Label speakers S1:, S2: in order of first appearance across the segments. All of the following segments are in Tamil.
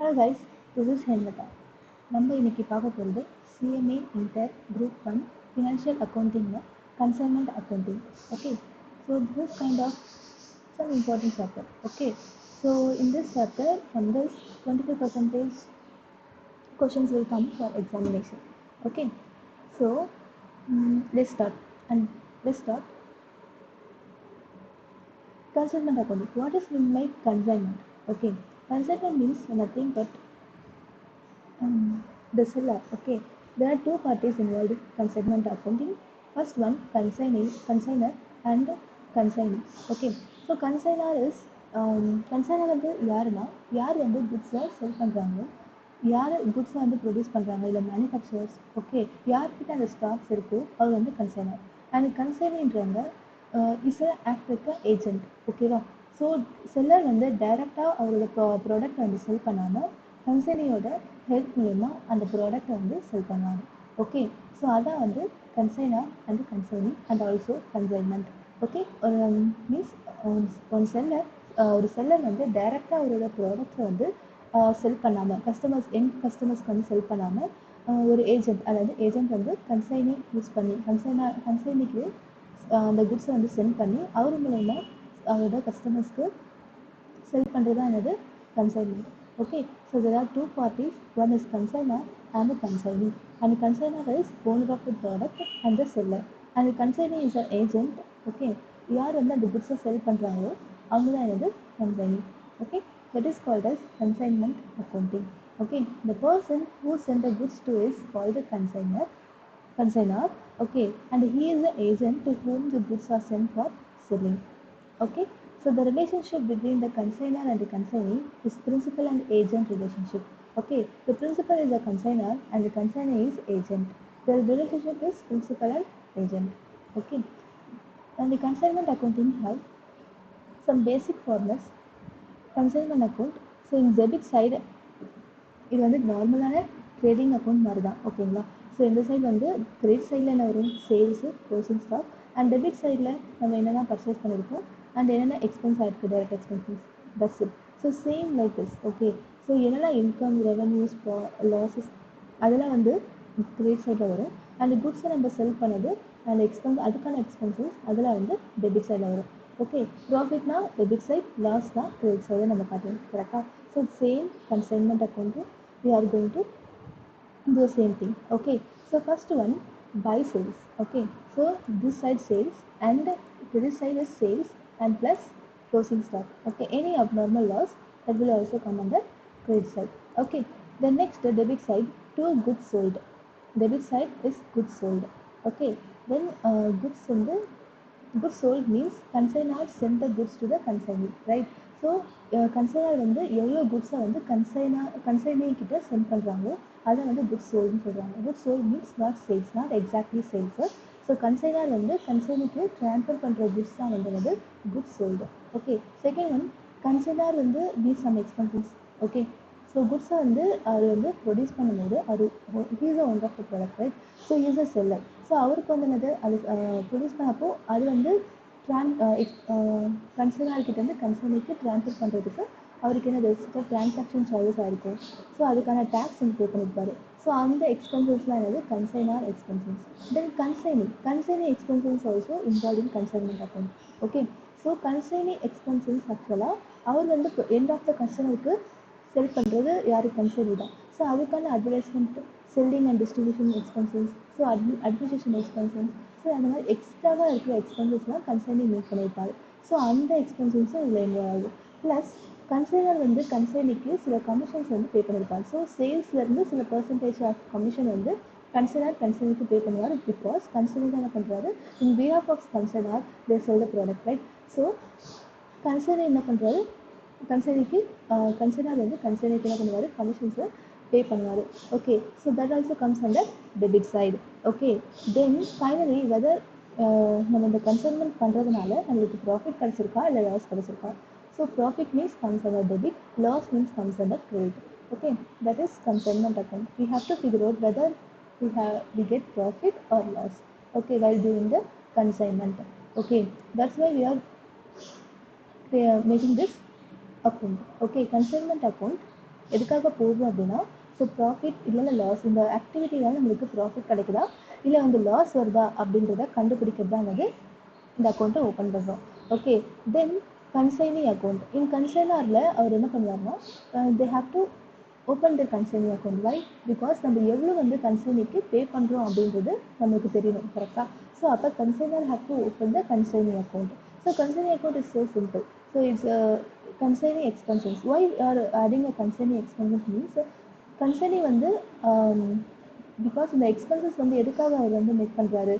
S1: Hello guys, this is Henlata. நம்ம இன்னைக்கு பார்க்க போகிறது CMA Inter Group 1 Financial Accounting Consignment Accounting. Okay, so this is kind of some important chapter. Okay, so in this chapter, from this 25% questions will come for examination. Okay, so let's start. And let's start. Consignment accounting. What is meant by consignment? Okay, consignment means nothing but the seller. Okay, there are two parties involved in consignment accounting. First one, consigner and consignee. Okay, so consigner is consigner வந்து யாருன்னா யார் வந்து குட்ஸை செல் பண்ணுறாங்க, யார் குட்ஸை வந்து ப்ரொடியூஸ் பண்ணுறாங்க, இல்லை மேனுஃபேக்சரர்ஸ். ஓகே, யார்கிட்ட அந்த ஸ்டாக்ஸ் இருக்குது அவர் வந்து கன்சைனர். அண்ட் கன்சைனின்றவங்க இஸ் ஆக்ட் வித் ஏஜென்ட். ஓகேவா? ஸோ செல்லர் வந்து டைரெக்டாக அவரோட ப்ராடக்ட் வந்து செல் பண்ணாமல் கன்சைனியோட ஹெல்ப் மூலமா அந்த ப்ராடக்ட்டை வந்து செல் பண்ணுவாங்க. ஓகே, ஸோ அதான் வந்து consignor and consignee and also consignment. Okay, means ஒரு செல்லர் வந்து டைரெக்டாக அவரோட ப்ராடக்ட்ஸை வந்து செல் பண்ணாமல் கஸ்டமர்ஸ்க்கு வந்து செல் பண்ணாமல் ஒரு ஏஜென்ட், அதாவது ஏஜென்ட் வந்து கன்சைனி யூஸ் பண்ணி கன்சைனிக்கு அந்த குட்ஸை வந்து சென்ட் பண்ணி அவர் மூலமா அவரோட கஸ்டமர்ஸ்க்கு செல் பண்ணுறது தான் என்னது consignment. Okay, so there are two parties. One is consigner and the consignee. And the consigner is owner of the product and the seller. And the consignee is an agent. Okay, யார் வந்து அந்த குட்ஸை செல் பண்ணுறாங்களோ அவங்க தான் என்னது consignee. Okay, that is called as consignment accounting. Okay, the person who sent the goods to is called the consigner. Okay, and he is the agent to whom the goods are sent for selling. Okay, so the relationship between the consignor and the consignee is principal and agent relationship. Okay, the principal is the consignor and the consignee is agent. The relationship is principal and agent. Okay, and the consignment accounting have some basic formulas. Consignment account, so in debit side இது வந்து நார்மலான ட்ரேடிங் அக்கௌண்ட் மாதிரி தான். ஓகேங்களா? ஸோ இந்த சைடு வந்து கிரெடிட் சைடில் என்ன வரும், sales, closing stock. And debit சைடில் நம்ம என்னென்ன பர்ச்சேஸ் பண்ணியிருக்கோம் அண்ட் என்னென்ன எக்ஸ்பென்ஸ் ஆகிருக்கு, டைரக்ட் எக்ஸ்பென்சஸ், பஸ். So same like this. Okay, so என்னென்ன இன்கம், ரெவன்யூஸ், லாஸஸ் அதெல்லாம் வந்து கிரெடிட் சைடில் வரும். அண்ட் குட்ஸை நம்ம செல் பண்ணது அண்ட் அதுக்கான எக்ஸ்பென்சஸ் அதெல்லாம் வந்து டெபிட் சைடில் வரும். ஓகே, ப்ராஃபிட்னா டெபிட் சைட், லாஸ்னா கிரெடிட் சைடை நம்ம காட்டணும். கரெக்டாக? So same consignment accounting we are going to do the same thing. Okay, so first one, buy sales. Okay, so this side sales and this side is sales and plus closing stock. Okay, any abnormal loss that will also come on the credit side. Okay, the next debit side, two goods sold. Debit side is goods sold. Okay, then goods sold means consignor send the goods to the consignee, right? So consignor வந்து எவ்வளோ குட்ஸை வந்து கன்சைனி கிட்ட சென்ட் பண்ணுறாங்களோ அதை வந்து குட்ஸ் சோல்டுன்னு சொல்கிறாங்க. Goods sold means not sales, not exactly sales. So consignor வந்து கன்சைனிக்கு ட்ரான்ஸ்ஃபர் பண்ணுற குட்ஸ் தான் வந்து goods sold. Okay, second one, consignor வந்து means some expenses. Okay, so குட்ஸை வந்து அவர் வந்து ப்ரொடியூஸ் பண்ணும்போது அது he's one of the product, right? So he's a seller. So அவருக்கு வந்து என்னது அது ப்ரொடியூஸ் பண்ணப்போ அது வந்து கன்சைனர்கிட்ட வந்து கன்சைனிக்கு ட்ரான்ஸ்ஃபர் பண்ணுறதுக்கு அவருக்கு என்ன எக்ஸ்ட்ரா ட்ரான்சாக்ஷன் சார்ஜஸ் ஆகிருக்கும். ஸோ அதுக்கான டேக்ஸ் வந்து பே பண்ணியிருப்பாரு. ஸோ அந்த எக்ஸ்பென்சஸ்லாம் என்னது consignor expenses. Then consignee expenses also involve in consignment account. Okay, so consignee expenses ஆக்சுவலாக அவர் வந்து எண்ட் ஆஃப் த கஸ்டமருக்கு செல் பண்ணுறது யார், கன்சைனி தான். ஸோ அதுக்கான advertisement, selling and distribution expenses, so administration expenses, so அந்த மாதிரி எக்ஸ்ட்ராவாக இருக்கிற எக்ஸ்பென்சஸ்லாம் கன்சைனி மீட் பண்ணியிருப்பாரு. ஸோ அந்த எக்ஸ்பென்சஸும் இதில் இன்வால்வ் ஆகும். ப்ளஸ் கன்சைனர் வந்து கன்சைனிக்கு சில கமிஷன்ஸ் வந்து பே பண்ணியிருப்பாங்க. ஸோ சேல்ஸ்லேருந்து சில பர்சன்டேஜ் ஆஃப் கமிஷன் வந்து கன்சைனிக்கு பே பண்ணுவார். பிகாஸ் கன்சைனர் என்ன பண்ணுறாரு, in behalf of consignor they sell the product, right? So consignor என்ன பண்ணுறாரு, கன்சைனர் வந்து கன்சைனிக்கு என்ன பண்ணுவார், கமிஷன்ஸை பே பண்ணுவார். Okay, so that also comes under debit side. Okay, then finally whether நம்ம இந்த கன்சைன்மெண்ட் பண்ணுறதுனால நம்மளுக்கு ப்ராஃபிட் கிடச்சிருக்கா இல்லை லாஸ் கிடச்சிருக்கா. So profit means comes under debit, loss means comes under credit. Okay, that is consignment account. We have to figure out whether we get profit or loss. Okay, while doing the consignment. Okay, that's why we are making this account. Okay, consignment account எதுக்காக போகும் அப்படின்னா, ஸோ ப்ராஃபிட் இல்லைன்னா லாஸ், இந்த ஆக்டிவிட்டியால் நம்மளுக்கு ப்ராஃபிட் கிடைக்குதா இல்லை வந்து லாஸ் வருதா அப்படின்றத கண்டுபிடிக்கிறது தான் வந்து இந்த அக்கௌண்ட்டை ஓப்பன் பண்ணுறோம். Okay, then consignee account. In கன்சைனரில் அவர் என்ன பண்ணுவார்னா, they have to open the consignee account. Why? Because நம்ம எவ்வளோ வந்து கன்சைனிக்கு பே பண்ணுறோம் அப்படின்றது நமக்கு தெரியணும், கரெக்டாக? ஸோ அப்போ consignor have to open the consignee account. So consignee account is so simple. So it's consignee expenses. Why are adding a consignee expenses means consignee வந்து பிகாஸ் இந்த எக்ஸ்பென்சஸ் வந்து எதுக்காக அவர் வந்து மேக் பண்ணுறாரு,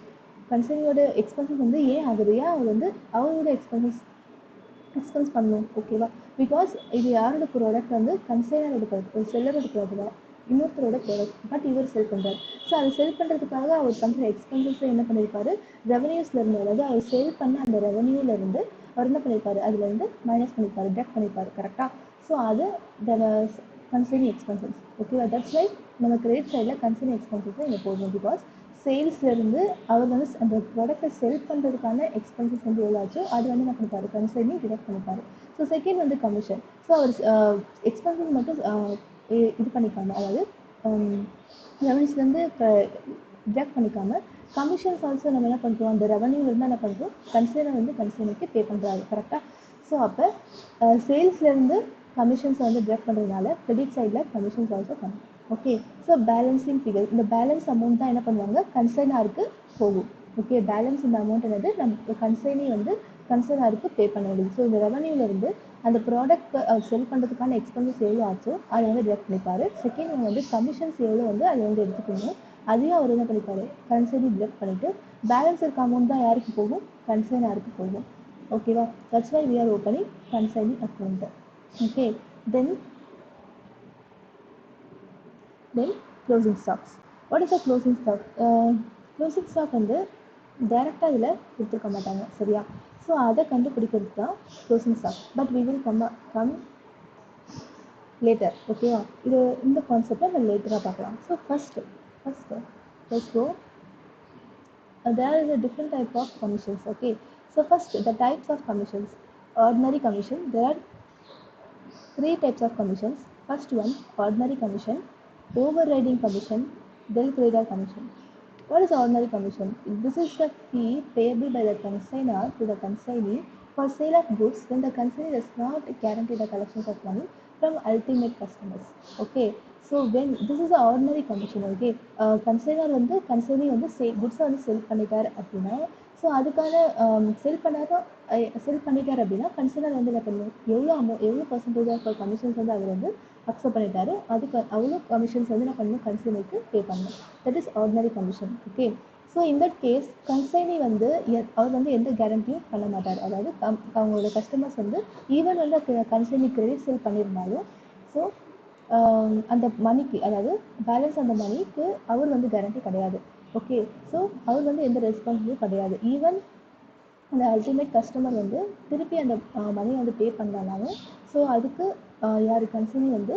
S1: கன்சைனியோட எக்ஸ்பென்சஸ் வந்து ஏன் ஆகுது, ஏன் அவர் வந்து அவரோட எக்ஸ்பென்ஸ் பண்ணணும், ஓகேவா? பிகாஸ் இது யாரோட ப்ராடக்ட் வந்து கன்சைனரோட ப்ராடக்ட், ஒரு செல்லரோட ப்ராடக்ட், இன்னொருத்தரோட ப்ராடக்ட், பட் இவர் செல் பண்ணுறாரு. ஸோ அதை செல் பண்ணுறதுக்காக அவர் பண்ணுற எக்ஸ்பென்சஸை என்ன பண்ணியிருப்பாரு, ரெவன்யூஸ்லேருந்து, அதாவது அவர் சேல் பண்ண அந்த ரெவன்யூலேருந்து அவர் என்ன பண்ணியிருப்பாரு, அதில் வந்து மைனஸ் பண்ணியிருப்பாரு, டிடக்ட் பண்ணியிருப்பாரு, கரெக்டாக? ஸோ அது கன்சைனி எக்ஸ்பென்சஸ், ஓகேவா? தட்ஸ் லைக் நம்ம கிரெடிட் சைடில் கன்சைனி எக்ஸ்பென்சஸை இங்கே போடணும். பிகாஸ் சேல்ஸ்லேருந்து அவர் வந்து அந்த ப்ராடக்ட்டை செல் பண்ணுறதுக்கான எக்ஸ்பென்சஸ் வந்து எவ்வளோ ஆச்சோ அது வந்து என்ன பண்ணிப்பாரு, கன்சைனி டிடக்ட் பண்ணிப்பாரு. ஸோ செகண்ட் வந்து கமிஷன். ஸோ அவர் எக்ஸ்பென்சஸ் மட்டும் இது பண்ணிக்காம, அதாவது ரெவன்யூஸ்லேருந்து டிடக்ட் பண்ணிக்காம கமிஷன்ஸ் ஆல்சோ நம்ம என்ன பண்ணுறோம், அந்த ரெவன்யூலேருந்து என்ன பண்ணுறோம், கன்சைனர் வந்து கன்சைனிக்கு பே பண்ணுறாரு, கரெக்டாக? ஸோ அப்போ சேல்ஸ்லேருந்து கமிஷன்ஸை வந்து டிடக்ட் பண்ணுறதுனால கிரெடிட் சைடில் கமிஷன்ஸ் ஆல்சோ பண்ணும். ஓகே, ஸோ பேலன்சிங் ஃபிகர், இந்த பேலன்ஸ் அமௌண்ட் தான் என்ன பண்ணுவாங்க, கன்சைனருக்கு போகும். ஓகே, பேலன்ஸ் இந்த அமௌண்ட் என்னது, நம்ம கன்சைனி வந்து கன்சைனருக்கு பே பண்ண வேண்டியது. ஸோ இந்த ரெவன்யூலேருந்து அந்த ப்ராடக்ட் செல் பண்ணுறதுக்கான எக்ஸ்பென்சஸ் எவ்வளோ ஆச்சோ அதை வந்து டிடக்ட் பண்ணிப்பாரு. செகண்ட் ஒன் வந்து கமிஷன்ஸ் எவ்வளோ வந்து அதை வந்து எடுத்துக்கணும், அதையும் அவர் என்ன பண்ணிப்பாரு, கன்சைனி டிடக்ட் பண்ணிவிட்டு பேலன்ஸ் இருக்க அமௌண்ட் தான் யாருக்கு போகும், கன்சைனருக்கு போகும். ஓகேவா? That's why we are opening consignee account. Okay, then closing stocks. What is a closing stock? Closing stock வந்து டைரெக்டாக இதில் கொடுத்துருக்க மாட்டாங்க, சரியா? ஸோ அதை கண்டுபிடிக்கிறது தான் closing stock. But we will come later, ஓகேவா? இது இந்த கான்செப்டை நம்ம லேட்டராக பார்க்கலாம். So first let's go. There is a different type of commissions, okay? So first, the types of commissions. Ordinary commission. There are three types of commissions. First one, ordinary commission, overriding commission, bill credit commission. What is ordinary commission? This is the fee payable by the consignor to the consignee for sale of goods when the consignee does not guarantee the collection of money from ultimate customers. Okay, so when this is the ordinary commission, okay, consignor வந்து consignee வந்து goods வந்து செல் பண்ணிட்டார் அப்படின்னா, ஸோ அதுக்கான செல் பண்ணிட்டார் அப்படின்னா கன்சிடர் வந்து என்ன பண்ணுவோம், எவ்வளோ பர்சன்டேஜ் ஆஃப் கமிஷன்ஸ் வந்து அவர் வந்து அக்செப்ட் பண்ணிட்டாரு, அதுக்கு அவ்வளோ கமிஷன்ஸ் வந்து என்ன பண்ணணும், கன்சியூமருக்கு பே பண்ணணும். That is ordinary commission. Okay, so இந்த கேஸ் கன்சைனி வந்து அவர் வந்து எந்த கேரண்டியும் பண்ண மாட்டார். அதாவது அவங்களோட கஸ்டமர்ஸ் வந்து ஈவன் வந்து கன்சைனி கிரெடிட் சேல் பண்ணியிருந்தாலும், ஸோ அந்த மணிக்கு, அதாவது பேலன்ஸ் அந்த மணிக்கு அவர் வந்து கேரண்டி கிடையாது. ஓகே, ஸோ அவர் வந்து எந்த ரெஸ்பான்சிபிலிட்டியும் கிடையாது. ஈவன் அந்த அல்டிமேட் கஸ்டமர் வந்து திருப்பி அந்த மணியை வந்து பே பண்ணலாலும், ஸோ அதுக்கு யார் கன்சர்னி வந்து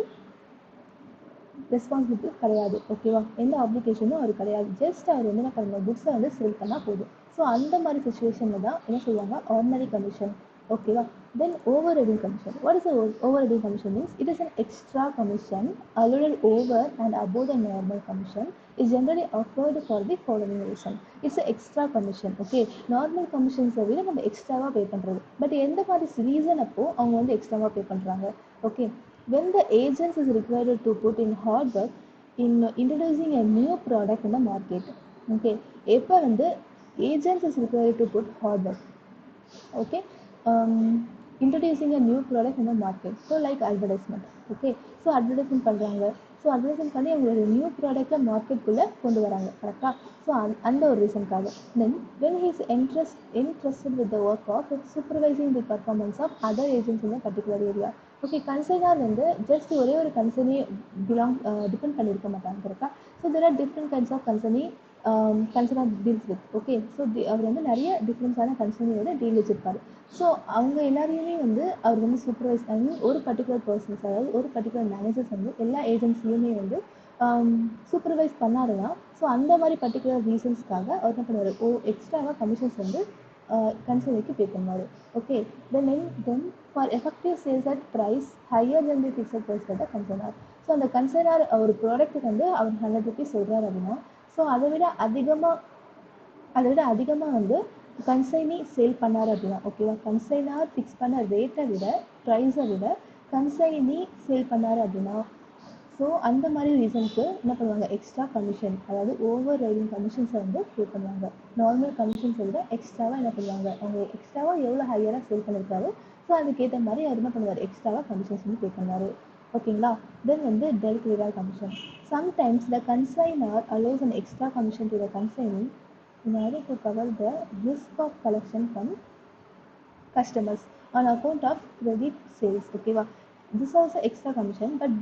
S1: ரெஸ்பான்சிபிலிட்டி கிடையாது. ஓகேவா? எந்த அப்ளிகேஷனும் அவர் கிடையாது. ஜஸ்ட் அவர் வந்து என்ன பண்ணணும், புக்ஸை வந்து சேல் பண்ணால் போதும். ஸோ அந்த மாதிரி சுச்சுவேஷனில் தான் என்ன சொல்லுவாங்க, ஆர்டினரி கமிஷன். ஓகேவா? தென் overriding commission. What is the overriding commission means? It is an extra commission a little over and above the normal commission is generally offered for the following reason. It's an extra commission. Okay, normal கமிஷன்ஸை விட நம்ம எக்ஸ்ட்ராவாக பே பண்ணுறது. பட் எந்த மாதிரி ரீசன் அப்போ அவங்க வந்து எக்ஸ்ட்ராவாக பே பண்ணுறாங்க? Okay, when the agent is required to put in hard work in introducing a new product in the market. Okay, எப்போ வந்து agent is required to put hard work, okay, introducing a new product in the market, so like advertisement. Okay, so advertisement பண்ணுறாங்க, ஸோ அட்வர்டைஸ்மெண்ட் பண்ணி அவங்களோட நியூ ப்ராடக்டை மார்க்கெட்டுக்குள்ளே கொண்டு வராங்க, கரெக்டாக? ஸோ அந்த ஒரு ரீசனுக்காக. Then when he's entrusted with the work of supervising the performance of other agents in a particular area. Okay, consignor வந்து ஜஸ்ட் ஒரே ஒரு கன்சர்னி டிபெண்ட் பண்ணியிருக்க மாட்டாங்க, கரெக்டாக? So there are different kinds of consignor deals with. Okay, so அவர் வந்து நிறைய டிஃப்ரெண்ட்ஸான கன்சர்னியோட டீல் வச்சிருப்பாரு. ஸோ அவங்க எல்லாரையுமே வந்து அவர் வந்து சூப்பர்வைஸ் பண்ணி ஒரு பர்டிகுலர் பர்சன்ஸ், அதாவது ஒரு பர்டிகுலர் மேனேஜர்ஸ் வந்து எல்லா ஏஜென்சியுமே வந்து சூப்பர்வைஸ் பண்ணாருன்னா, ஸோ அந்த மாதிரி பர்டிகுலர் ரீசன்ஸ்க்காக அவர் என்ன பண்ணுவார், எக்ஸ்ட்ராவாக கமிஷன்ஸ் வந்து கன்சர்னிக்கு பே பண்ணுவார். Okay, then for effective sales at price higher then the fixed price by the consignor. So அந்த கன்சைனர் ஒரு ப்ராடக்ட்டுக்கு வந்து அவர் 100 ருபீஸ் சொல்கிறார் அப்படின்னா, ஸோ அதை விட அதிகமாக வந்து கன்சைனி சேல் பண்ணார் அப்படின்னா, ஓகேவா, கன்சைனார் ஃபிக்ஸ் பண்ண ரேட்டை விட ப்ரைஸை விட கன்சைனி சேல் பண்ணார் அப்படின்னா, ஸோ அந்த மாதிரி ரீசனுக்கு என்ன பண்ணுவாங்க, எக்ஸ்ட்ரா கமிஷன், அதாவது ஓவர் ரைடிங் கமிஷன்ஸை வந்து பே பண்ணுவாங்க. நார்மல் கமிஷன்ஸை விட எக்ஸ்ட்ராவாக என்ன பண்ணுவாங்க, அவங்க எக்ஸ்ட்ராவாக எவ்வளோ ஹையராக சேல் பண்ணியிருக்காரு, ஸோ அதுக்கேற்ற மாதிரி அவர் என்ன பண்ணுவார், எக்ஸ்ட்ராவாக கமிஷன்ஸ் வந்து பே பண்ணுவார். ஓகேங்களா. தென் வந்து dealt without commission. Sometimes the consignor allows an extra commission to the consignee in order to cover the risk of collection from customers on account of credit sales. Okay, this is also extra commission, but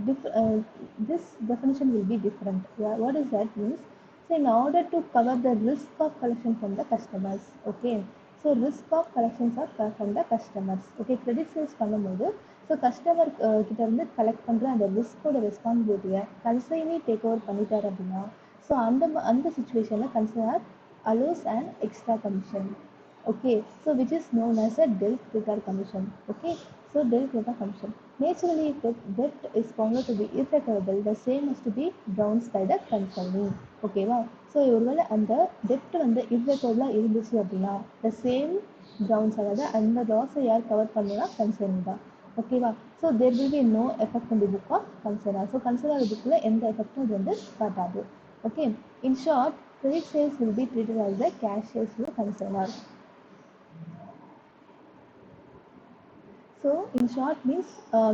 S1: this definition will be different. Yeah, what is that means? So in order to cover the risk of collection from the customers, okay, so risk of collections are from the customers. Okay, credit sales பண்ணும்போது ஸோ கஸ்டமர் கிட்ட இருந்து கலெக்ட் பண்ணுற அந்த ரிஸ்கோட ரெஸ்பான்சிபிலிட்டியை கன்சைனி டேக் ஓவர் பண்ணிட்டார் அப்படின்னா, ஸோ அந்த சுச்சுவேஷனில் கன்சைனர் allows an extra commission. Okay, so which is known as a dealt without commission. Okay, so dealt without commission. Naturally, if the debt is found to be irrecoverable, the same has to be bounced by the consignee. Okay, wow. So ஒருவேளை அந்த debt வந்து irrecoverable இருந்துச்சு அப்படின்னா, the same bounce, அதாவது அந்த லாஸை யார் கவர் பண்ணா, consignee தான். ஓகேவா. So there will be no effect in the book of consignor. So consignor புக்கில் எந்த எஃபெக்டும் இது வந்து காட்டாது. Okay, in short, credit sales will be treated as the cash sales to the consignor. So in short means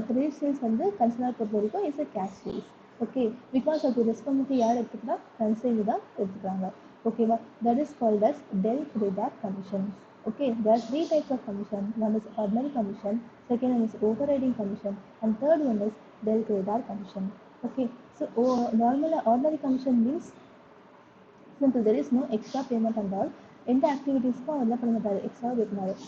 S1: credit sales வந்து consignor பொறுத்த வரைக்கும் is a cash sales. Okay, because of the responsibility யார் எடுத்துக்கிறா, consignor தான் எடுத்துக்கிறாங்க. ஓகேவா, that is called as dealt without commission. Okay, there are three types of commission. One is ordinary commission, second one is overriding commission, and third one is dealt without commission. Okay, so normally ordinary commission means simple, there is no extra payment and all. எந்த ஆக்டிவிட்டீஸ்க்கும் அவர் என்ன பண்ண மாட்டார், எக்ஸ்ட்ரா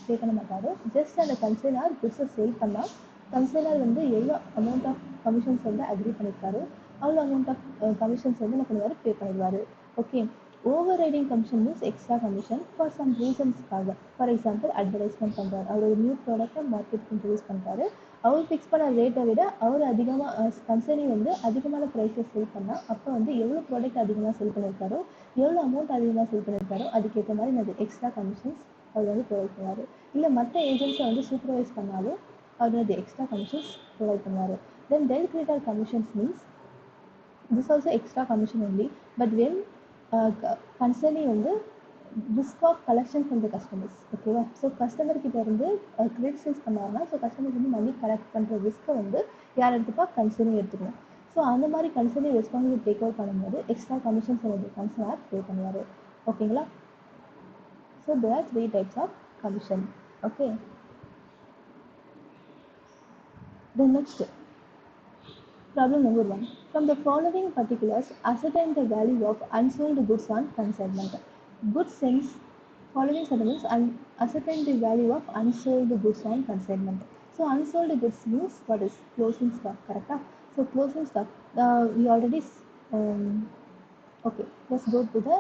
S1: பே பண்ண மாட்டார். ஜஸ்ட் அந்த கன்சைனர் குட்ஸை சேல் பண்ணால் கன்சைனர் வந்து எவ்வளோ அமௌண்ட் ஆஃப் கமிஷன்ஸ் வந்து அக்ரி பண்ணியிருக்காரு, அவ்வளோ அமௌண்ட் ஆஃப் கமிஷன்ஸ் வந்து என்ன பண்ணுவார், பே பண்ணிடுவார். Okay, over riding commission means extra commission for some ரீசன்ஸ்க்காக. ஃபார் எக்ஸாம்பிள் அட்வர்டைஸ்மெண்ட் பண்ணுறாரு, அவர் ஒரு நியூ ப்ராடக்ட்டை மார்க்கெட்டுக்கு இன்ட்ரடியூஸ் பண்ணுறாரு, அவர் ஃபிக்ஸ் பண்ண ரேட்டை விட அவர் அதிகமாக கன்சைனி வந்து அதிகமான ப்ரைஸில் சேல் பண்ணால், அப்போ வந்து எவ்வளோ ப்ராடக்ட் அதிகமாக சேல் பண்ணியிருக்காரோ, எவ்வளோ அமௌண்ட் அதிகமாக சேல் பண்ணியிருக்காரோ அதுக்கேற்ற மாதிரி நான் எக்ஸ்ட்ரா கமிஷன்ஸ் அவர் வந்து ப்ரொவைட் பண்ணுவார். இல்லை மற்ற ஏஜென்ட்ஸை வந்து சூப்பர்வைஸ் பண்ணாலும் அவர் வந்து எக்ஸ்ட்ரா கமிஷன்ஸ் ப்ரொவைட் பண்ணுவார். Then dealt without commissions means this also extra commission only, but when consignee வந்து risk of collection from the customers. ஓகேவா, ஸோ கஸ்டமர் கிட்ட இருந்து கிரெடிட் சேல்ஸ் பண்ணாங்கன்னா, ஸோ கஸ்டமர்ஸ் வந்து மணி கலெக்ட் பண்ணுற ரிஸ்க்கை வந்து யார் எடுத்துப்பா, கன்சர்னி எடுத்துக்கணும். ஸோ அந்த மாதிரி கன்சர்னி ரெஸ்பான்சிபிலிட்டி டேக் ஓவர் பண்ணும்போது எக்ஸ்ட்ரா கமிஷன்ஸ் வந்து கன்சர்னர் பே பண்ணுவார். ஓகேங்களா. So there are three types of commission. Okay, then next problem number 1. From the following particulars, ascertain the value of unsold goods on consignment. Good sense, following sentences and ascertain the value of unsold goods on consignment. So unsold goods means what is closing stock, correct? So closing stock, we already okay, let's go to the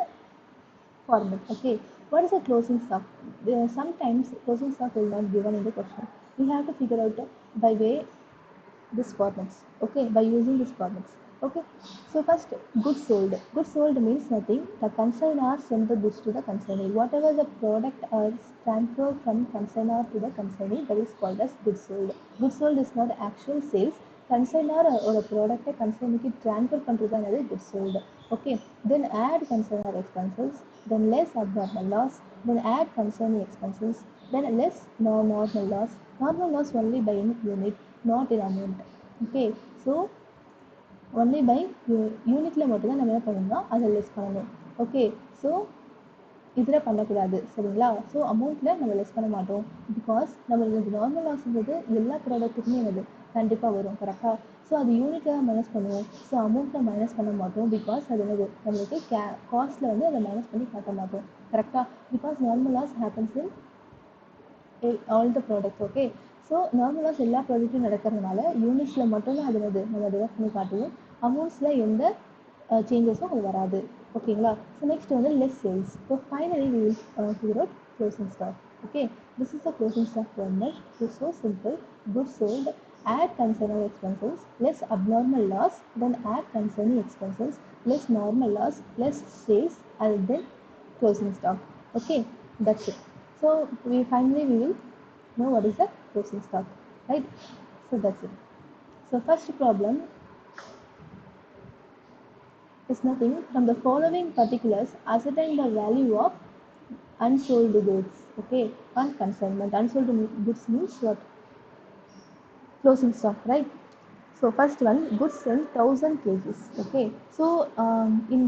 S1: format. Okay, what is a closing stock? Sometimes closing stock is not given in the question. We have to figure out by way this formats. Okay, by using these formats. Okay, so first, goods sold. Goods sold means nothing. The consignor send the goods to the consignee. Whatever the product is transferred from consignor to the consignee, that is called as goods sold. Goods sold is not actual sales. Consignor or a product consignee transfer பண்றதுதான் goods sold. Okay, then add consignor expenses, then less abnormal loss, then add consignee expenses, then less normal loss. Normal loss only by unit, not in amount. Okay, so only by யூனிட்டில் மட்டும்தான் நம்ம என்ன பண்ணணும்னா அதை லெஸ் பண்ணணும். ஓகே, ஸோ இதில் பண்ணக்கூடாது, சரிங்களா. ஸோ அமௌண்ட்டில் நம்ம லெஸ் பண்ண மாட்டோம், பிகாஸ் நம்மளுக்கு நார்மல் லாஸ்ன்றது எல்லா ப்ராடக்ட்டுக்குமே வந்து கண்டிப்பாக வரும், கரெக்டாக. ஸோ அது யூனிட்டில் தான் மைனஸ் பண்ணுவோம். ஸோ அமௌண்ட்டில் மைனஸ் பண்ண மாட்டோம், பிகாஸ் அது என்னது நம்மளுக்கு காஸ்ட்டில் வந்து அதை மைனஸ் பண்ணி காட்ட மாட்டோம், கரெக்டாக. Because normal loss happens in all the products. Okay, so normal loss எல்லா ப்ராடக்ட்டும் நடக்கிறதுனால யூனிட்ஸில் மட்டும்தான் அது வந்து நம்ம டிவைட் பண்ணி காட்டுவோம், அமௌண்ட்ஸில் எந்த சேஞ்சஸும் அது வராது. ஓகேங்களா. ஸோ நெக்ஸ்ட் வந்து less sales. So finally we will figure out closing stock. Okay, this is the closing stock format. It's so simple. Goods sold, add concerning expenses, less abnormal loss, then add concerning expenses, less normal loss, less sales, and then closing stock. Okay, that's it. So we will know what is the closing stock, right? So that's it. So first problem is nothing. From the following particulars, ascertain the value of unsold goods. Okay, on consignment. Unsold goods means what? Closing stock, right? So first one, goods in 1000 kgs. Okay, so in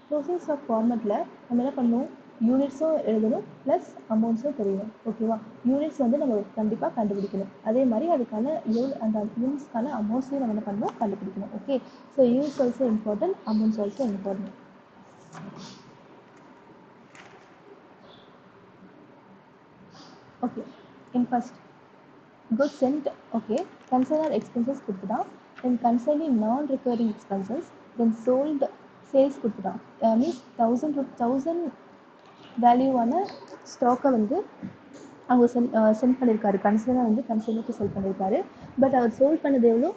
S1: closing stock formatல நம்ம என்ன பண்ணணும், யூனிட்ஸும் எழுதணும் ப்ளஸ் அமௌண்ட்ஸும் தெரியணும். ஓகேவா? யூனிட்ஸ் வந்து நம்ம கண்டிப்பாக கண்டுபிடிக்கணும். அதே மாதிரி அதுக்கான அந்த யூனிட்ஸ்க்கான அமௌண்ட்ஸையும் நம்ம என்ன பண்ணணும், கண்டுபிடிக்கணும். Okay, so units also important, amounts also important. Okay, in first goods sent, okay, consider expenses கொடுத்துட்டான், then concerning non-recurring expenses, then sold sales கொடுத்துட்டான். மீன்ஸ் 1000 வேல்யூவான ஸ்டாக்கை வந்து அவங்க சென்ட் பண்ணியிருக்காரு. கன்சர்னாக வந்து கன்சர்னுக்கு செல் பண்ணியிருக்காரு. பட் அவர் சோல்ட் பண்ணது எவ்வளோ?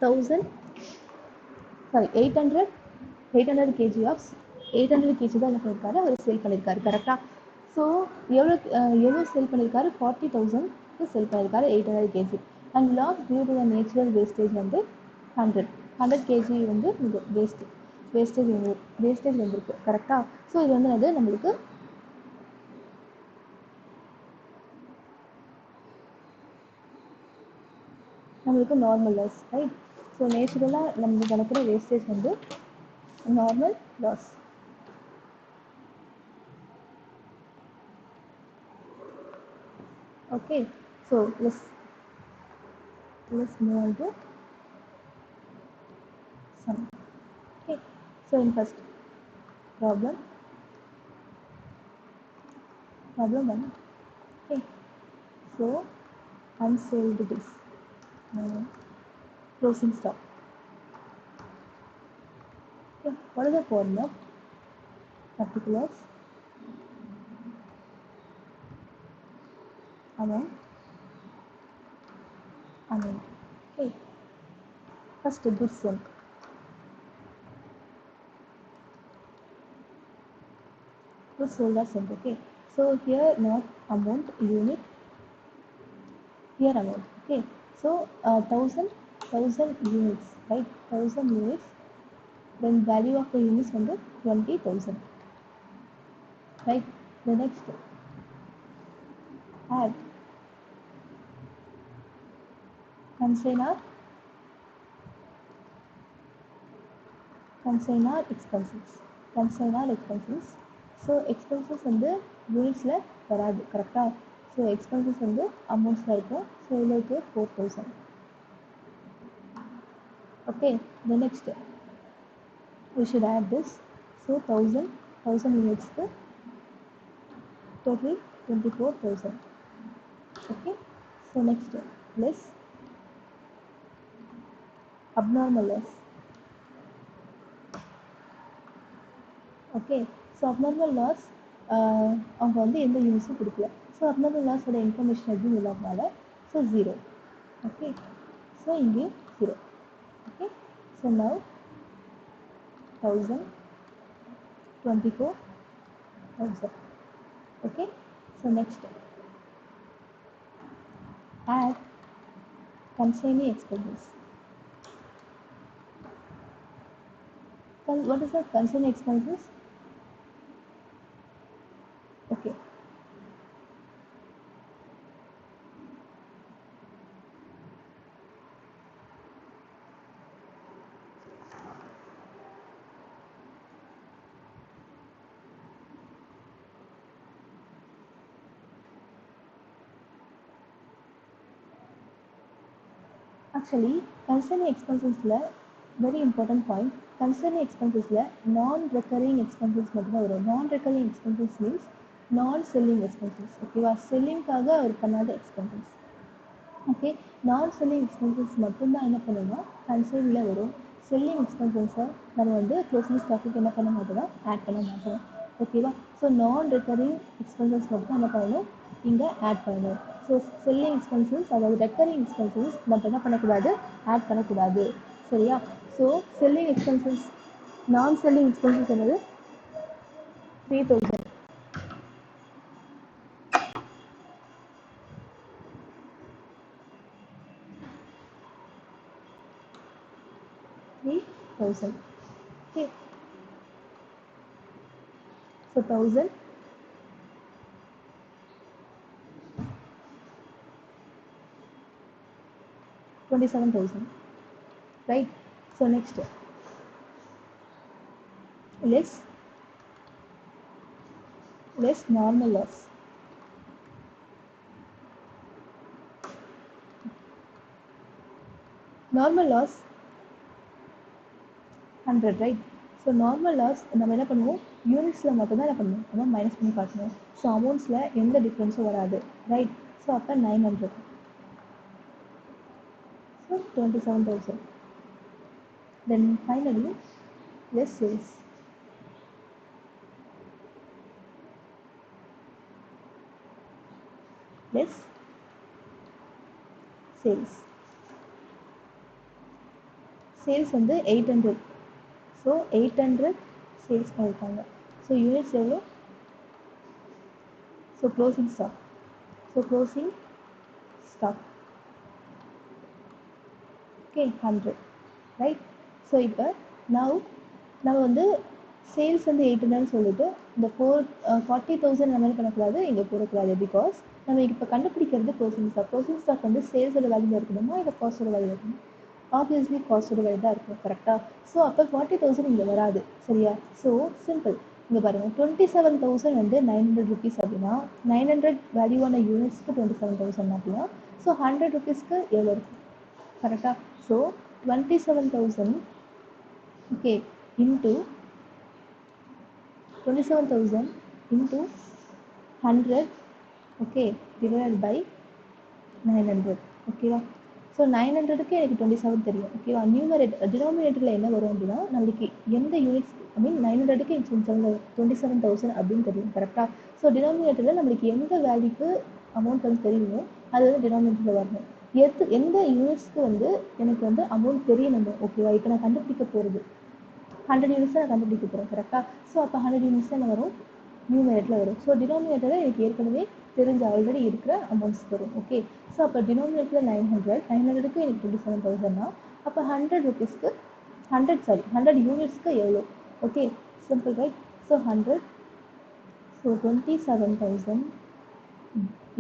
S1: 800 கேஜி ஆஃப் 800 கேஜி தான் என்ன பண்ணியிருக்காரு, அவர் சேல் பண்ணியிருக்காரு. கரெக்டாக? ஸோ எவ்வளோ சேல் பண்ணியிருக்காரு? 40,000க்கு சேல் பண்ணியிருக்காரு 800 KG. And loss due to the natural wastage வந்து 100 கேஜி வந்து வேஸ்டேஜ் வந்துருக்கு. கரெக்டாக? ஸோ இது வந்து அது நம்மளுக்கு நார்மல் லாஸ், ரைட்? ஸோ நேச்சுரலாக நம்ம கணக்கிற வேஸ்டேஜ் வந்து normal loss. Okay, so let's move on to sum. Okay, so in first problem 1. Okay, so unsold goods, closing stock. Okay, what is the formula? Particulars, amount. Okay, first goods sent. Goods sold are sent. Okay, so here not amount, unit, here amount. Okay, so 1000 units, right? 1000 units, then value of the units வந்து 20,000, right? The next, add consignor expenses. So expenses வந்து யூனிட்ஸில் வராது. கரெக்டாக? ஸோ எக்ஸ்பென்சஸ் வந்து அமௌண்ட்ஸில் இருக்கும். ஸோ இதில் இருக்குது 4000. Okay, the next we should add this. So 1000 யூனிட்ஸ்க்கு total 24,000. Okay, so next less abnormal loss. Okay, so abnormal loss அவங்க வந்து எந்த யூனிட்ஸும் கொடுக்கல. ஸோ அப்நார்மல் லாஸோட இன்ஃபர்மேஷன் எதுவும் இல்லாதனால ஸோ 0. ஓகே, ஸோ இங்கேயும் 0. Okay, so now 1000, 24,000. Okay, so next, add consignee expenses. What is the consignee expenses? Okay, actually consignee expenses very important point. Consignee expenses non-recurring expenses மட்டும் வரும். non-recurring expenses means non-selling expenses. ஓகேவா? செல்லிங்காக அவர் பண்ணாத எக்ஸ்பென்சஸ். ஓகே, நான் செல்லிங் எக்ஸ்பென்சஸ் மட்டும்தான் என்ன பண்ணுவோம்னா கன்சைனில் வரும். செல்லிங் எக்ஸ்பென்சஸை நம்ம வந்து க்ளோசிங் ஸ்டாக்குக்கு என்ன பண்ண மாட்டோம், ஆட் பண்ண மாட்டோம். ஓகேவா? ஸோ நான் ரிகரிங் எக்ஸ்பென்சஸ் மட்டும் என்ன பண்ணணும், இங்கே ஆட் பண்ணணும். ஸோ செல்லிங் எக்ஸ்பென்சஸ், அதாவது ரெக்கரிங் எக்ஸ்பென்சஸ் நம்ம என்ன பண்ணக்கூடாது, ஆட் பண்ணக்கூடாது. சரியா? ஸோ செல்லிங் எக்ஸ்பென்சஸ், நான் செல்லிங் எக்ஸ்பென்சஸ் என்னது 3000. Okay. So 1000, 27,000. Right? So next, less normal loss. Normal loss 100, right? So normal loss நம்ம என்ன பண்ணுவோம், யூனிட்ஸில் மட்டும்தான் என்ன பண்ணுவோம், நம்ம மைனஸ் பண்ணி காட்டணும். ஸோ அமௌண்ட்ஸில் எந்த டிஃப்ரென்ஸும் வராது, ரைட்? ஸோ அப்போ 900, so 27,000. Then finally less sales. Less sales. Sales வந்து 800. ஸோ 800 சேல்ஸ் பண்ணியிருக்காங்க. ஸோ யூனிட்ஸ் எவ்வளோ? So closing stock. So closing stock okay 100, right? So இப்போ நம்ம வந்து சேல்ஸ் வந்து 800 சொல்லிட்டு இந்த 40,000 நம்ம என்ன பண்ணக்கூடாது, இங்கே போடக்கூடாது. பிகாஸ் நம்ம இப்போ கண்டுபிடிக்கிறது க்ளோசிங் ஸ்டாக். க்ளோசிங் ஸ்டாக் வந்து சேல்ஸோட வேல்யூ இருக்கணுமா, இல்லை காஸ்டோட வேல்யூ இருக்கணும்? ஆப்வியஸ்லி காஸ்டோட வேல்யூ தான் இருக்கும், கரெக்டாக? ஸோ அப்போ 40,000 இங்கே வராது, சரியா? So simple. இங்கே பாருங்கள், 27,000 வந்து 900 ருபீஸ் அப்படின்னா 900 வேல்யூவான யூனிட்ஸ்க்கு 27,000 அப்படின்னா ஸோ 100 ருபீஸ்க்கு எவ்வளோ இருக்கும், கரெக்டாக? So 27,000 okay into 27,000 into 100 okay divided by 900. ஓகேவா? ஸோ 900க்கு எனக்கு 27 தெரியும், ஓகேவா? டினாமினேட்டரில் என்ன வரும் அப்படின்னா, நம்மளுக்கு எந்த யூனிட்ஸ், ஐ மீன் 900க்கு 27,000 அப்படின்னு தெரியும், கரெக்டாக? ஸோ டினாமினேட்டரில் நம்மளுக்கு எந்த வேல்யூக்கு அமௌண்ட் வந்து தெரியுமோ அது வந்து டினாமினேட்டரில் வரணும். எந்த யூனிட்ஸ்க்கு வந்து எனக்கு வந்து அமௌண்ட் தெரியணுமோ, ஓகேவா? இப்போ நான் கண்டுபிடிக்க போகிறது 100 யூனிட்ஸ் நான் கண்டுபிடிக்க போகிறேன், கரெக்டாக? ஸோ அப்போ 100 யூனிட்ஸ் என்ன வரும், நியூமரேட்டில் வரும். ஸோ டினாமினேட்டரில் எனக்கு ஏற்கனவே தெரிஞ்ச ஆல்ரெடி இருக்கிற அமௌண்ட்ஸ் வரும், ஓகே? ஸோ அப்போ டினாமினேட்டரில் 900க்கு எனக்கு 27,000னா அப்போ 100 ருபீஸ்க்கு 100 யூனிட்ஸ்க்கு எவ்வளோ, okay? Simple, right? So 100, so 27,000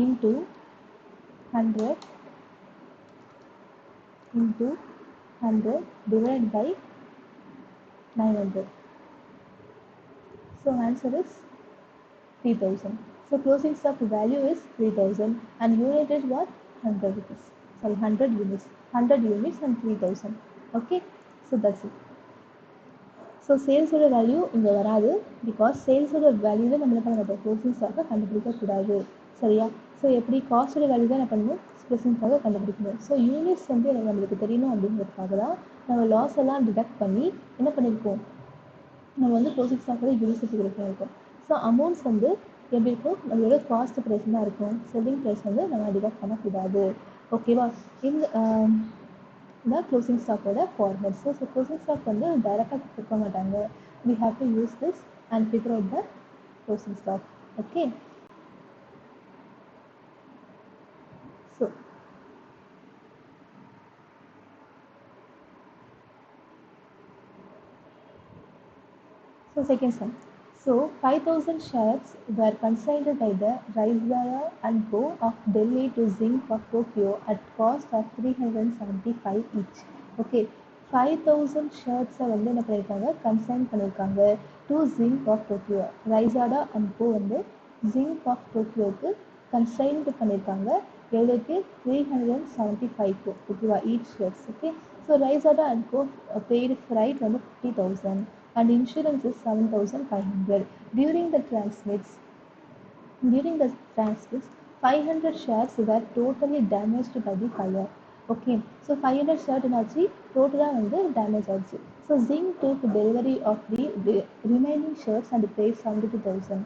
S1: into 100 into 100 divided by 900. So answer is 3,000. So closing stock value is 3,000 and unit is what? 100 rupees. Sorry, 100 units. 100 units and 3,000. Okay. So that's it. So சேல்ஸோட வேல்யூ இங்கே வராது. பிகாஸ் சேல்ஸோட வேல்யூவில் நம்ம என்ன பண்ண மாட்டோம், க்ளோசிங் ஸ்டாக்கை கண்டுபிடிக்கக்கூடாது, சரியா? ஸோ எப்படி காஸ்டோட வேல்யூ தான் என்ன பண்ணணும், க்ளோசிங் ஸ்டாக்கை கண்டுபிடிக்கணும். ஸோ யூனிட்ஸ் வந்து எனக்கு நம்மளுக்கு தெரியணும் அப்படிங்கிறதுக்காக தான் நம்ம லாஸ் எல்லாம் டிடக்ட் பண்ணி என்ன பண்ணியிருக்கோம், நம்ம வந்து க்ளோசிங் ஸ்டாக்கோட யூனிட்ஸுக்கு கொடுத்துருக்கோம். ஸோ அமௌண்ட்ஸ் வந்து எப்படி இருக்கும், நம்மளோட காஸ்ட் ப்ரைஸ் தான் இருக்கும். செல்லிங் ப்ரைஸ் வந்து நம்ம டிடக்ட் பண்ணக்கூடாது, ஓகேவா? இந்த க்ளோசிங் ஸ்டாக்கோட ஃபார்மேட். ஸோ க்ளோசிங் ஸ்டாக் வந்து டைரெக்டாக கொடுக்க மாட்டாங்க. we have to use this and figure out the closing stock. Okay. So second sum. So 5,000 shares were consigned by the Raizaya and Co of Delhi to Zinc of Tokyo at cost of 375 each. Okay. 5,000 ஷர்ட்ஸை வந்து என்ன பண்ணியிருக்காங்க, கன்சைன் பண்ணியிருக்காங்க to zinc of Tokyo. Raizada and co வந்து ஜிங்க் ஆஃப் டோக்கியோவுக்கு கன்சைன்டு பண்ணியிருக்காங்க. எவ்வளோக்கு? 375, ஓகேவா, each shirts. Okay. So Raizada and co paid freight வந்து 50,000 and insurance is 7,500. During the transmits, 500 shares were totally damaged by the fire. Okay, so 500 shares என்னாச்சு, டோட்டலாக வந்து டேமேஜ் ஆச்சு. So Zing took delivery of the remaining shares and paid 72,000.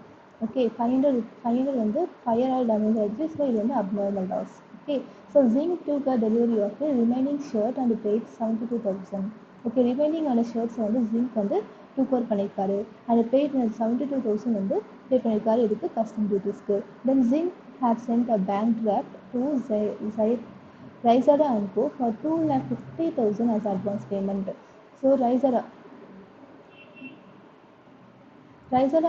S1: Okay 500 வந்து ஃபயரால் டேமேஜ் ஆயிடுச்சு. ஸோ இது வந்து அப்நார்மல் லாஸ். ஓகே ஸோ ஜிங்க் took a delivery of the remaining shirt and paid 72,000. Okay remaining ஆன ஷர்ட்ஸை வந்து ஜிங்க் வந்து டூக் ஓவர் பண்ணியிருக்காரு. அந்த பெய்ட் 72,000 வந்து பே பண்ணியிருக்காரு இதுக்கு கஸ்டம் டியூட்டிஸ்க்கு. Then Jink had sent a bank draft to Raizada and co for 250,000 as advance payment. So Raizada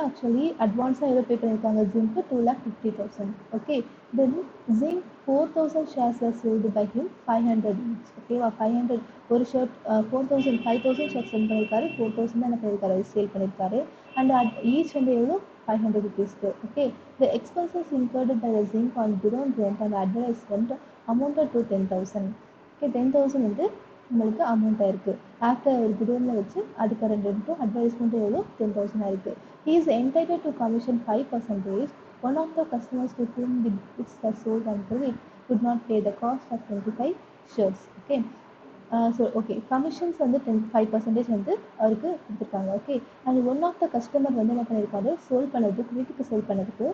S1: actually அட்வான்ஸாக ஏதோ பே பண்ணியிருக்காங்க ஜிங்க்கு 250,000. Okay then Jink 4,000 shares are sold by him 500 each. ஓகேவா 500 ஒரு ஷர்ட் 4,000 5,000 ஷர்ட் செல் பண்ணியிருக்காரு. 4,000 தான் என்ன பண்ணியிருக்காரு சேல் பண்ணியிருக்காரு. அண்ட் ஈச் வந்து எவ்வளோ 500 rupeesக்கு. Okay the expenses incurred by the Jink on godown rent and advertisement amounted to 10,000. Okay 10,000 வந்து நம்மளுக்கு அமௌண்ட் ஆயிருக்கு. ஆஃப்டர் ஒரு குடோனில் வச்சு அதுக்கு ரெண்டும் அட்வர்டைஸ்மெண்ட் எவ்வளோ 10,000 ஆயிருக்கு. He is entitled to commission 5%. One of the customers to whom the goods were sold on credit could not pay the cost of 25 shares. Okay. So okay commissions வந்து 5% வந்து அவருக்கு கொடுத்துருக்காங்க. Okay and one of the customer வந்து என்ன பண்ணியிருக்காரு சோல் பண்ணதுக்கு வீட்டுக்கு சோல் பண்ணதுக்கு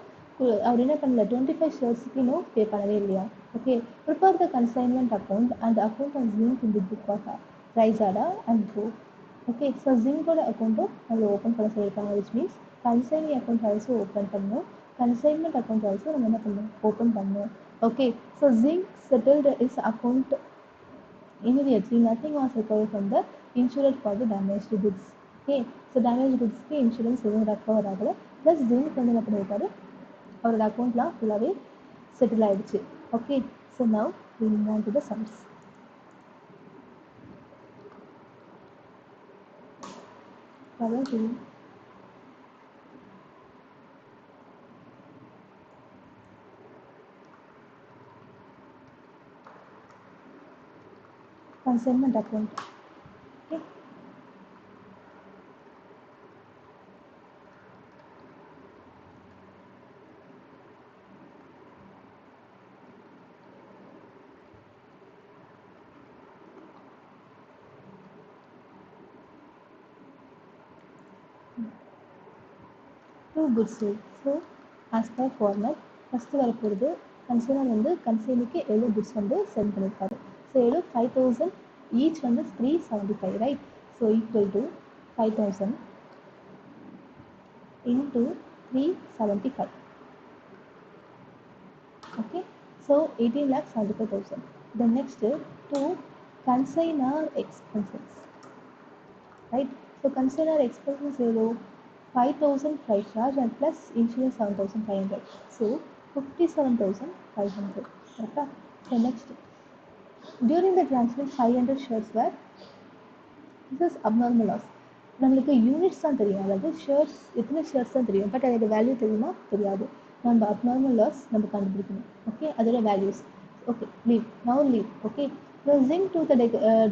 S1: அவர் என்ன பண்ணல 25 ஷேர்ஸ்க்கு இன்னும் பே பண்ணவே இல்லையா. Okay prepare the consignment account and account of Jink in the book of Raizada and co. Okay so ஜிங்கோட அக்கௌண்ட்டும் அதில் ஓப்பன் பண்ண சொல்லியிருக்காங்க. Which means consignee account also open பண்ணணும். கன்சைன்மெண்ட் அக்கௌண்ட் ஆல்சோ நம்ம என்ன பண்ணணும் ஓப்பன் பண்ணணும். Okay so Jink settled is account immediately. Nothing was recovered from the insured for the damaged goods. Okay so damage குட்ஸ்க்கு இன்சூரன்ஸ் எதுவும் ரெக்கவர் ஆகலை. ப்ளஸ் ஜிங்க் வந்து என்ன பண்ணியிருக்காரு அவரோட அக்கௌண்ட்லாம் ஃபுல்லாகவே செட்டில் ஆகிடுச்சு. Okay so now we move on to the sums. Consignment account. Okay. Two goods sold. So as per format first வரப்போகிறது கன்சைனர் வந்து கன்சைனுக்கு எவ்வளோ குட்ஸ் வந்து சென்ட் பண்ணியிருக்காரு. ஸோ எவ்வளோ 5,000 ஈச் வந்து 375 right. So equal to 5,000 into 375. Okay so 18,75,000. The next to consignor expenses, right? So consignor expenses எவ்வளோ 5,000 price charge and plus insurance 7,500. So 57,500. Okay. So next, during the transmission 500 shares were, this is abnormal loss. நம்மளுக்கு யூனிட்ஸ் தான் தெரியும், அதாவது ஷர்ட்ஸ் எத்தனை ஷர்ட்ஸ் தான் தெரியும், பட் அதோட வேல்யூ தெரியுமா தெரியாது. நம்ம அப்நார்மல் லாஸ் நம்ம கண்டுபிடிக்கணும். ஓகே அதோட values. Okay leave now leave. Okay zinc to the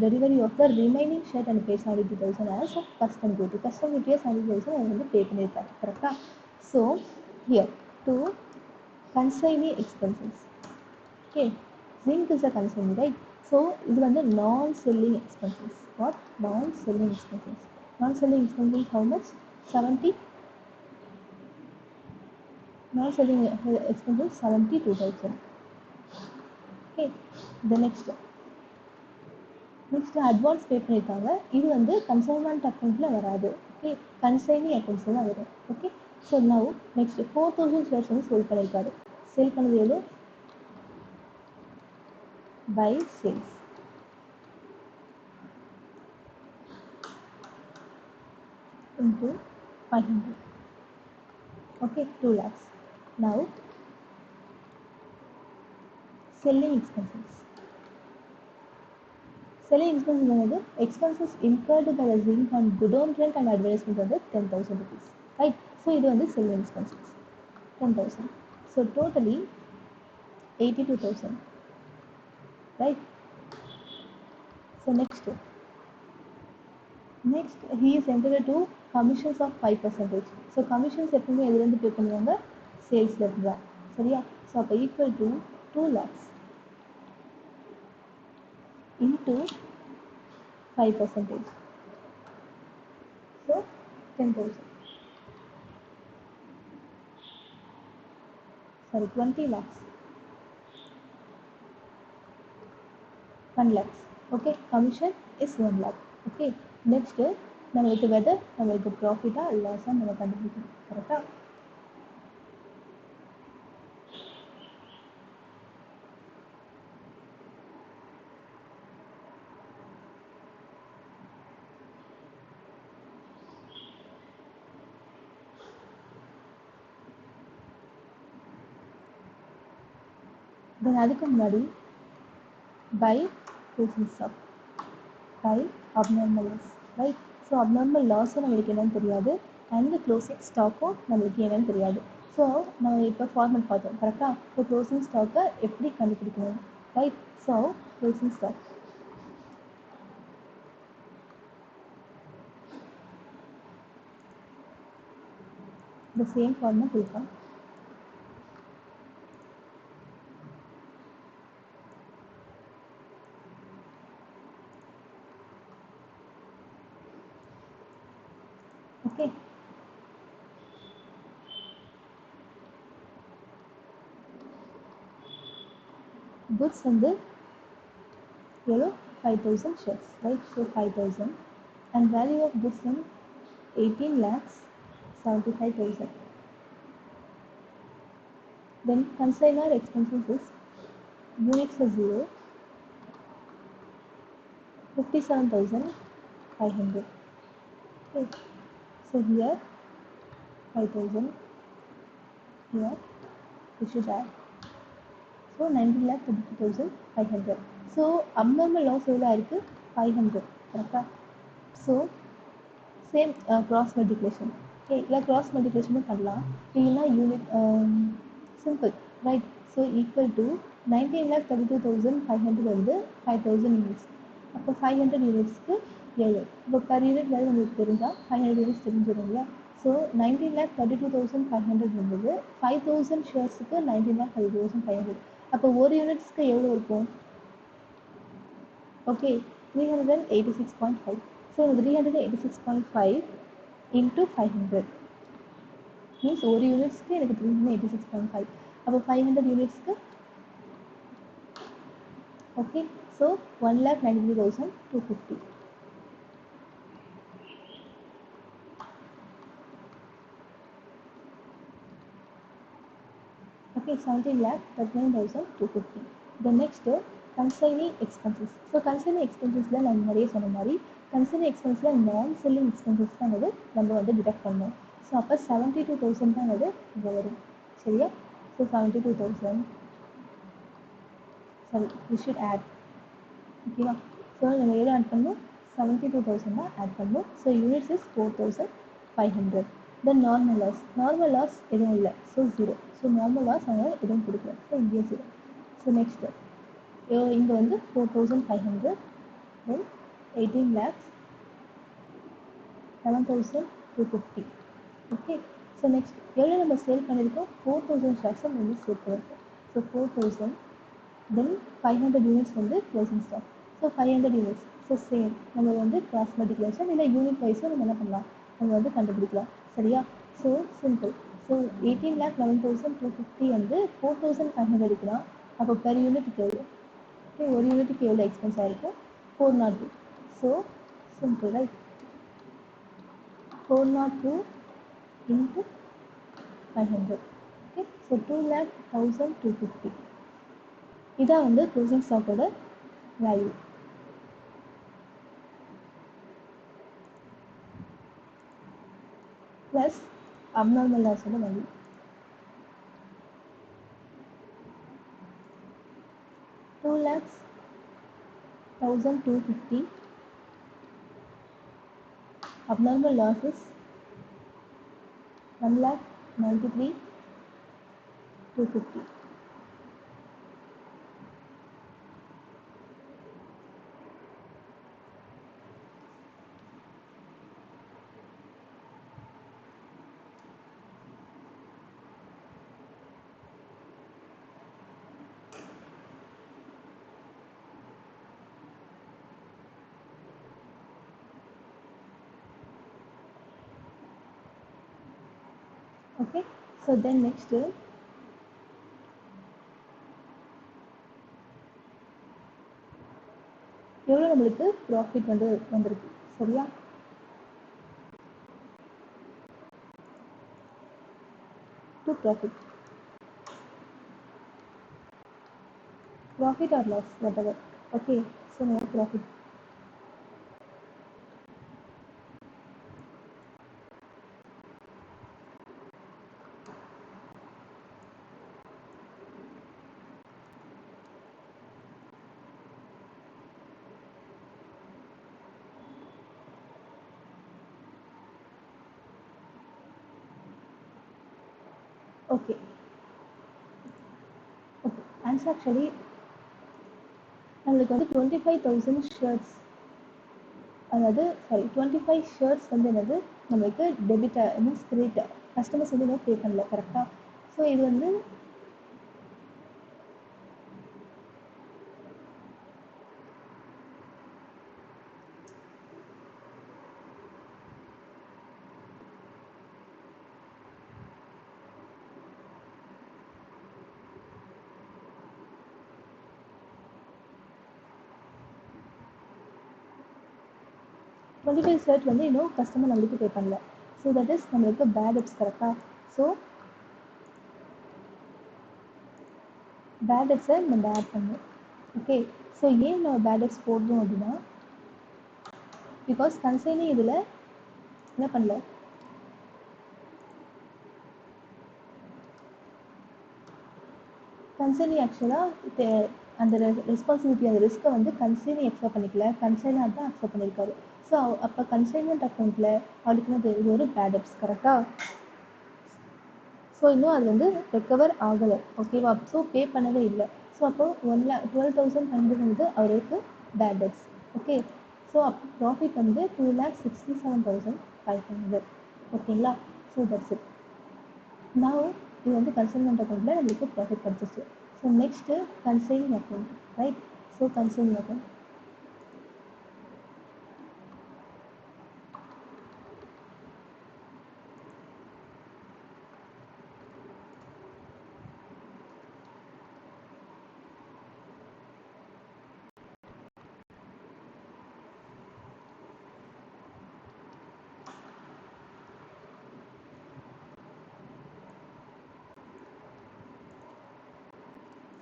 S1: delivery of the remaining shirt and pay 72,000 as a custom duty. Custom duty 72,000 அவர் வந்து பே பண்ணியிருக்காரு. கரெக்டா. So here to consignee expenses. Okay zinc is a consignee, right? So இது வந்து non-selling expenses. What? Non-selling expenses. Non-selling expenses how much? 70. Non-selling expenses 72,000. Okay the next advance pay பண்ணியிருக்காங்க. இது வந்து கன்சைன்மெண்ட் அக்கௌண்ட்டில் வராது. ஓகே கன்சைனி அக்கௌண்ட்ஸில் தான் வரும். Okay so now next 4,000 shares வந்து சேல் பண்ணியிருக்காரு. சேல் பண்ணது எவ்வளோ by sales into 500. Okay 2 lakhs. Now selling expenses. Selling expenses வந்து expenses incurred by the zinc on godown rent and advertisement வந்து 10,000 rupees, right? So இது வந்து selling expenses 10,000. So totally 82,000, right? So next he is entitled to commissions of 5%. So commissions எப்பவுமே எதுலேருந்து பே பண்ணுவாங்க சேல்ஸில் இருந்து தான். சரியா. ஸோ அப்போ equal to 2 lakhs into 5%. So 10,000. sorry 20 lakhs, 1 lakhs. Okay, commission is 1 lakh. Okay, next நம்மளுக்கு whether நம்மளுக்கு ப்ராஃபிட்டா லாஸா நம்ம கண்டுபிடிக்கணும். கரெக்டா? தென் அதுக்கு முன்னாடி by closing stock, by abnormal loss, right? So abnormal லாஸும் நம்மளுக்கு என்னன்னு தெரியாது, அண்ட் க்ளோசிங் ஸ்டாக்கும் நம்மளுக்கு என்னன்னு தெரியாது. ஸோ நம்ம இப்போ ஃபார்மெட் பார்த்தோம். கரெக்டாக? இப்போ க்ளோசிங் ஸ்டாக்கை எப்படி கண்டுபிடிக்கணும், right? So closing stock the same format இருக்கும். ஓகே, குட்ஸ் வந்து எவ்வளோ 5000 shares, right? So 5000 and value of goods in 18,75,000. Then consignor expenses is units are 0, 57,500. Okay, so here 5,000, here we should add, so 19,32,500. so abnormal loss எவ்வளோ ஆயிருக்கு? 500. கரெக்டா? So same cross multiplication. Okay, இல்லை கிராஸ் மல்டிப்ளிகேஷனும் பண்ணலாம், இல்லைன்னா unit simple, right? So equal to 19,32,500 வந்து 5,000 யூனிட்ஸ். அப்போ 500 யூனிட்ஸ்க்கு 7. இப்போ பர் யூனிட் வேல்யூ உங்களுக்கு தெரிஞ்சால் 500 யூனிட்ஸ் தெரிஞ்சிடும் இல்லையா? ஸோ 19,32,500 இருந்தது, 5,000 ஷேர்ஸுக்கு 19,32,500. அப்போ ஒரு யூனிட்ஸ்க்கு எவ்வளோ இருக்கும்? ஓகே, 386.5. ஸோ 386.5 into 500 மீன்ஸ் ஒரு யூனிட்ஸ்க்கு எனக்கு 386.5. அப்போ 500 யூனிட்ஸ்க்கு okay, so 1,93,250. Okay, 17,39,250. The next consigning expenses. So consigning expenses நம்ம நிறைய சொன்ன மாதிரி consigning expenses நான் செல்லிங் எக்ஸ்பென்சஸ் தான் அது நம்ம வந்து டிடக்ட் பண்ணோம். ஸோ அப்போ 72,000 தான் அது இங்கே வரும். சரியா? ஸோ 72,000 சரி we should add. ஓகேவா? ஸோ நம்ம எவ்வளோ ஆட் பண்ணணும்? 72,000 தான் ஆட் பண்ணணும். So units is 4,500. Then normal loss எதுவும் இல்லை, ஸோ 0. ஸோ நார்மல் லாஸ் அதனால் எதுவும் கொடுக்கல, ஸோ இங்கே 0. ஸோ நெக்ஸ்ட்டு இங்கே வந்து 4,500, then 18 lakhs 11,250. Okay, so next எவ்வளோ நம்ம சேல் பண்ணியிருக்கோம்? 4,000 ஷேர்ஸை நம்ம சேல் பண்ணியிருக்கோம். ஸோ 4,000, தென் 500 யூனிட்ஸ் வந்து closing stock. So 500 units. So same நம்ம வந்து கிராஸ் மல்டிப்ளிகேஷன் இல்லை யூனிட் வைஸும் நம்ம என்ன பண்ணலாம், நம்ம வந்து கண்டுபிடிக்கலாம். சரியா? So simple. ஸோ 18,11,250 வந்து 4,500 இருக்கலாம். அப்போ பெர் யூனிட்டுக்கு எவ்வளோ? ஓகே, ஒரு யூனிட்டுக்கு எவ்வளோ எக்ஸ்பென்ஸ் ஆகிருக்கும்? 402. So simple, right? 402 into 500. Okay, so 2,01,250. இதான் வந்து க்ளோசிங் ஸ்டாக்கோட வேல்யூ. ப்ளஸ் அப்நார்மல் லாஸோட value. Two lakhs 1,250. abnormal loss is 1,93,250. Okay, so then next நம்மளுக்கு ப்ராஃபிட் வந்து வந்திருக்கு. சரியா? To profit or loss, whatever. Okay, so no profit. Okay. Okay. Answer actually நம்மளுக்கு வந்து 25,000 ஷர்ட்ஸ், அதாவது சாரி 25 ஷர்ட்ஸ் வந்து என்னது நம்மளுக்கு டெபிட் மீன்ஸ் கிரெடிட், கஸ்டமர்ஸ் வந்து இன்னும் பே பண்ணல. கரெக்டாக? ஸோ இது வந்து டுவெண்ட்டி ஷர்ட் வந்து இன்னும் கஸ்டமர் நம்மளுக்கு பே பண்ணல. ஸோ தட் இஸ் நம்மளுக்கு பேட் டெப்ட்ஸ். கரெக்டாக? ஸோ பேட் டெப்ட்ஸை நம்ம ஆட் பண்ணணும். ஓகே, ஸோ ஏன் நம்ம பேட் டெப்ட்ஸ் போடணும் அப்படின்னா, பிகாஸ் கன்சைனி இதில் என்ன பண்ணல, கன்சைனி ஆக்சுவலாக அந்த ரெஸ்பான்சிபிலிட்டி, அந்த ரிஸ்க்கை வந்து கன்சைனி அக்செப்ட் பண்ணிக்கல, கன்சைனர் தான் அக்செப்ட் பண்ணியிருக்காரு. ஸோ அப்போ கன்சைன்மெண்ட் அக்கௌண்ட்டில் அவளுக்கு இது ஒரு பேட் டெப்ட்ஸ். கரெக்டாக? ஸோ இன்னும் அது வந்து ரெக்கவர் ஆகலை. ஓகேவா? ஸோ பே பண்ணவே இல்லை. ஸோ அப்போ 12,500 வந்து அவருக்கு பேட் டெப்ட்ஸ். ஓகே, ஸோ அப்போ ப்ராஃபிட் வந்து 2,67,500. ஓகேங்களா? So that's it. நான் இது வந்து கன்சைன்மெண்ட் அக்கௌண்ட்டில் நம்மளுக்கு ப்ராஃபிட் கிடச்சிச்சு. So next consigning account, right? So consigning account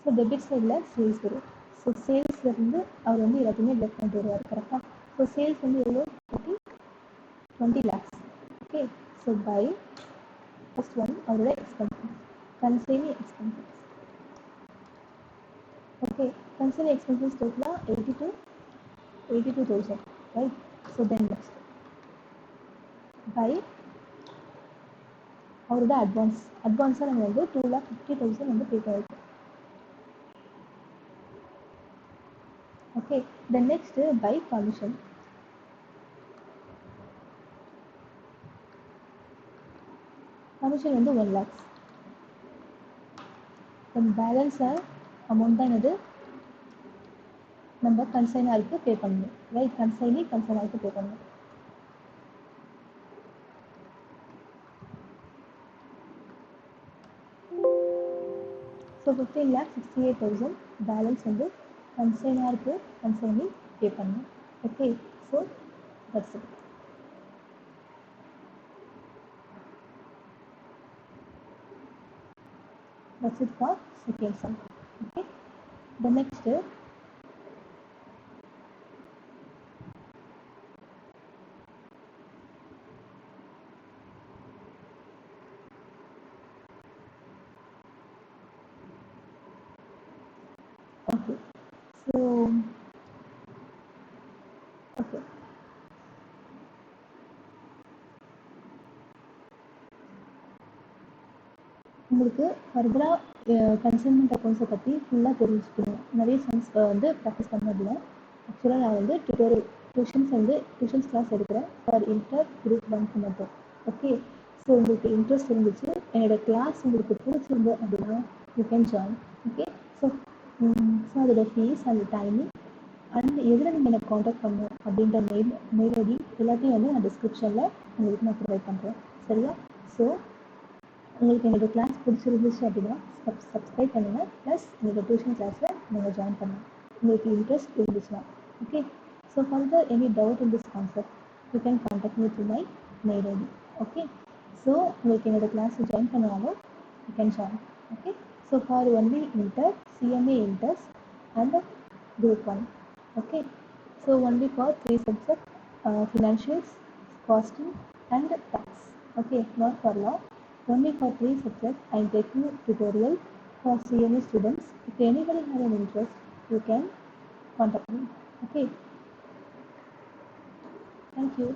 S1: so debit சைடில் சேல்ஸ் வரும். ஸோ சேல்ஸ்லேருந்து அவர் வந்து எல்லாத்தையுமே லெஃப்ட் பண்ணிட்டு வருவார். கரெக்டாக? ஸோ சேல்ஸ் வந்து எவ்வளோ? 20 lakhs. Okay, so by first one அவரோட expenses, consignee expenses. Okay, consignee expenses டோட்டலாக 82,000, right? So then next by அவரோட அட்வான்ஸாக நம்ம வந்து 2,50,000 வந்து பே பண்ணியிருக்கோம். Okay, then next by commission. Commission வந்து 1 lakhs. தென் பேலன்ஸ் அமௌண்ட் தான் என்னது நம்ம கன்சைனருக்கு பே பண்ணணும், ரைட்? கன்சைனருக்கு பே பண்ணணும். ஸோ 15,68,000 பேலன்ஸ் வந்து கன்சைனருக்கு கன்சைனி பே பண்ணணும். Okay, so that's it. That's it for second sum. Okay, the next okay, so okay, உங்களுக்கு ஃபர்தராக கன்சைன்மெண்ட் அக்கௌண்ட்ஸை பற்றி ஃபுல்லாக தெரிஞ்சுக்கணும், நிறைய சம்ஸ் வந்து ப்ராக்டிஸ் பண்ணதில்ல. ஆக்சுவலாக நான் வந்து டியூஷன்ஸ் கிளாஸ் எடுக்கிறேன் ஃபார் இன்டர் குரூப் 1க்கு மட்டும். ஓகே, ஸோ உங்களுக்கு இன்ட்ரெஸ்ட் இருந்துச்சு, என்னோட கிளாஸ் உங்களுக்கு பிடிச்சிருந்து அப்படின்னா you can join. Okay, so அதோட ஃபீஸ் அண்ட் டைமிங் அண்ட் எதில் நீங்கள் எனக்கு காண்டாக்ட் பண்ணணும் அப்படின்ற மெயில் ஐடி எல்லாத்தையும் வந்து நான் டிஸ்கிரிப்ஷனில் உங்களுக்கு நான் ப்ரொவைட் பண்ணுறேன். சரியா? ஸோ உங்களுக்கு என்னோடய கிளாஸ் பிடிச்சிருந்துச்சு அப்படின்னா சப்ஸ்கிரைப் பண்ணுங்கள், ப்ளஸ் என்னோடய டியூஷன் கிளாஸில் நீங்கள் ஜாயின் பண்ணுங்கள் உங்களுக்கு இன்ட்ரெஸ்ட் இருந்துச்சுன்னா. Okay, So further any doubt in this concept, you can contact me through my mail ID. Okay. So உங்களுக்கு என்னோட கிளாஸ் ஜாயின் பண்ணாலும் you can join. Okay. So for only inter, CMA inters and group 1. Okay. So only for 3 subjects, financials, costing and tax. Okay, not for law. Only for 3 subjects I am taking tutorial for CMA students. If anybody has an interest, you can contact me. Okay. Thank you.